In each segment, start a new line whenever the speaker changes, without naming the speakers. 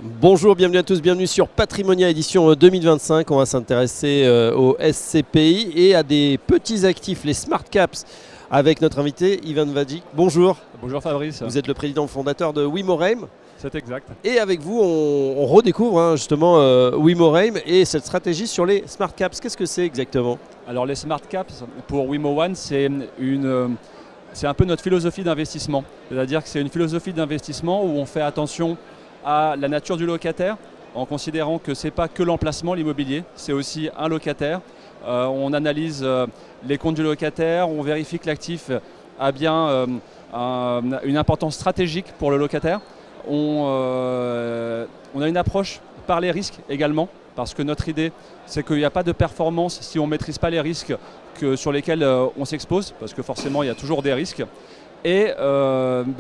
Bonjour, bienvenue à tous, bienvenue sur Patrimonia édition 2025. On va s'intéresser au SCPI et à des petits actifs, les Smart Caps, avec notre invité Ivan Vajic. Bonjour.
Bonjour Fabrice.
Vous êtes le président fondateur de WeMoReim.
C'est exact.
Et avec vous, on redécouvre justement WeMoReim et cette stratégie sur les Smart Caps. Qu'est-ce que c'est exactement?
Alors les Smart Caps, pour WeMo1, c'est un peu notre philosophie d'investissement. C'est-à-dire que c'est une philosophie d'investissement où on fait attention à la nature du locataire, en considérant que ce n'est pas que l'emplacement, l'immobilier, c'est aussi un locataire. On analyse les comptes du locataire, on vérifie que l'actif a bien une importance stratégique pour le locataire. On a une approche par les risques également, parce que notre idée, c'est qu'il n'y a pas de performance si on ne maîtrise pas les risques sur lesquels on s'expose, parce que forcément, il y a toujours des risques. Et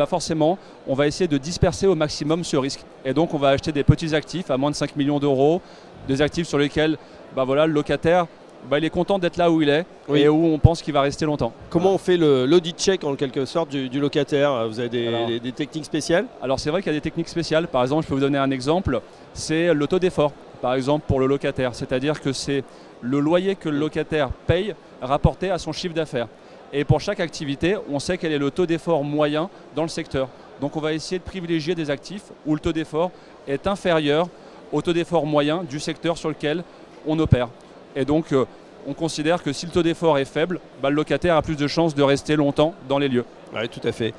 forcément, on va essayer de disperser au maximum ce risque. Et donc, on va acheter des petits actifs à moins de 5 millions d'euros, des actifs sur lesquels le locataire il est content d'être là où il est, oui, et où on pense qu'il va rester longtemps.
Comment on fait l'audit check en quelque sorte du locataire? Vous avez des techniques spéciales?
Alors c'est vrai qu'il y a des techniques spéciales. Par exemple, je peux vous donner un exemple, c'est le taux d'effort, par exemple pour le locataire. C'est-à-dire que c'est le loyer que le locataire paye rapporté à son chiffre d'affaires. Et pour chaque activité, on sait quel est le taux d'effort moyen dans le secteur. Donc on va essayer de privilégier des actifs où le taux d'effort est inférieur au taux d'effort moyen du secteur sur lequel on opère. Et donc, on considère que si le taux d'effort est faible, le locataire a plus de chances de rester longtemps dans les lieux.
Oui, tout à fait.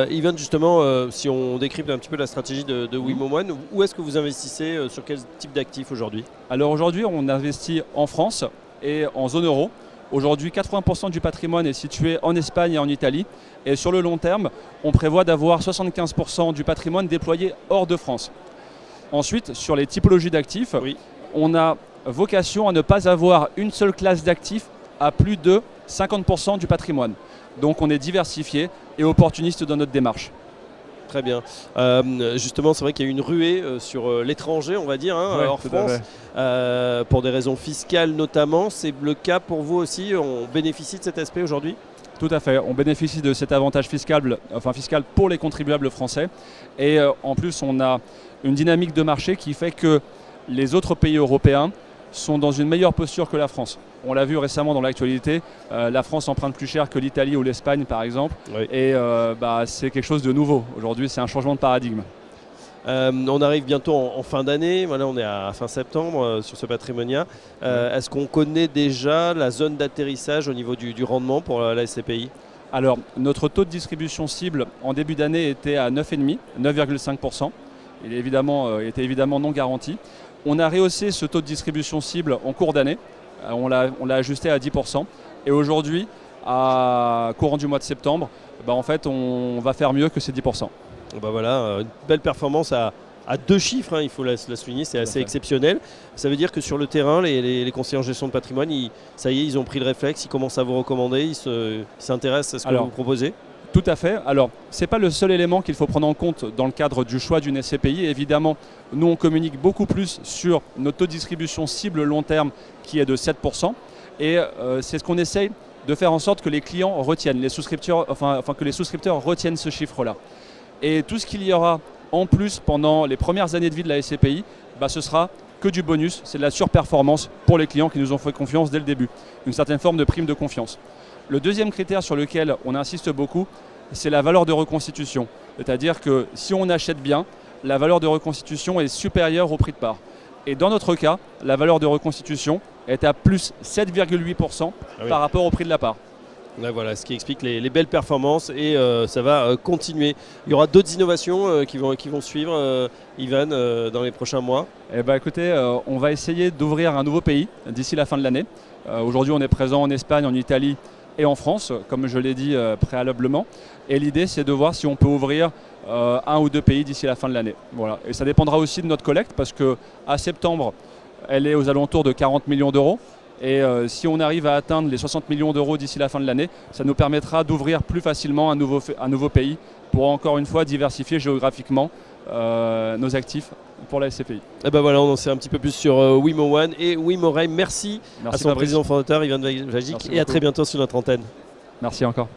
Ivan, justement, si on décrypte un petit peu la stratégie de WeMo1, où est-ce que vous investissez, sur quel type d'actifs aujourd'hui?
Alors aujourd'hui, on investit en France et en zone euro. Aujourd'hui, 80% du patrimoine est situé en Espagne et en Italie. Et sur le long terme, on prévoit d'avoir 75% du patrimoine déployé hors de France. Ensuite, sur les typologies d'actifs, oui, on a vocation à ne pas avoir une seule classe d'actifs à plus de 50% du patrimoine. Donc on est diversifié et opportuniste dans notre démarche.
Très bien. Justement, c'est vrai qu'il y a une ruée sur l'étranger, on va dire,
ouais,
hors France, pour des raisons fiscales notamment. C'est le cas pour vous aussi? On bénéficie de cet aspect aujourd'hui?
Tout à fait. On bénéficie de cet avantage fiscal pour les contribuables français. Et en plus, on a une dynamique de marché qui fait que les autres pays européens sont dans une meilleure posture que la France. On l'a vu récemment dans l'actualité, la France emprunte plus cher que l'Italie ou l'Espagne par exemple, oui, et c'est quelque chose de nouveau. Aujourd'hui, c'est un changement de paradigme.
On arrive bientôt en fin d'année, voilà, on est à fin septembre sur ce Patrimonia. Est-ce qu'on connaît déjà la zone d'atterrissage au niveau du rendement pour la SCPI?
Alors, notre taux de distribution cible en début d'année était à 9,5, 9,5%. Il était évidemment non garanti. On a rehaussé ce taux de distribution cible en cours d'année. On l'a ajusté à 10%. Et aujourd'hui, à courant du mois de septembre, en fait, on va faire mieux que ces 10%.
Voilà, une belle performance à deux chiffres, il faut la souligner, c'est assez exceptionnel. Ça veut dire que sur le terrain, les conseillers en gestion de patrimoine, ça y est, ils ont pris le réflexe, ils commencent à vous recommander, ils s'intéressent à ce que vous proposez?
Tout à fait. Alors, ce n'est pas le seul élément qu'il faut prendre en compte dans le cadre du choix d'une SCPI. Évidemment, nous, on communique beaucoup plus sur notre taux de distribution cible long terme qui est de 7%. Et c'est ce qu'on essaye de faire en sorte que les clients retiennent, que les souscripteurs retiennent ce chiffre-là. Et tout ce qu'il y aura en plus pendant les premières années de vie de la SCPI, ce sera que du bonus. C'est de la surperformance pour les clients qui nous ont fait confiance dès le début. Une certaine forme de prime de confiance. Le deuxième critère sur lequel on insiste beaucoup, c'est la valeur de reconstitution. C'est-à-dire que si on achète bien, la valeur de reconstitution est supérieure au prix de part. Et dans notre cas, la valeur de reconstitution est à plus 7,8% par rapport au prix de la part.
Là, voilà, ce qui explique les belles performances et ça va continuer. Il y aura d'autres innovations qui vont suivre, Ivan, dans les prochains mois?
Écoutez, on va essayer d'ouvrir un nouveau pays d'ici la fin de l'année. Aujourd'hui, on est présent en Espagne, en Italie et en France, comme je l'ai dit préalablement. Et l'idée, c'est de voir si on peut ouvrir un ou deux pays d'ici la fin de l'année. Voilà. Et ça dépendra aussi de notre collecte, parce qu'à septembre, elle est aux alentours de 40 millions d'euros. Et si on arrive à atteindre les 60 millions d'euros d'ici la fin de l'année, ça nous permettra d'ouvrir plus facilement un nouveau pays pour encore une fois diversifier géographiquement nos actifs pour la SCPI.
Voilà, on en sait un petit peu plus sur WeMo1 et WeMoReim. Merci à son président fondateur Ivan Vajic et à très bientôt sur notre antenne.
Merci encore.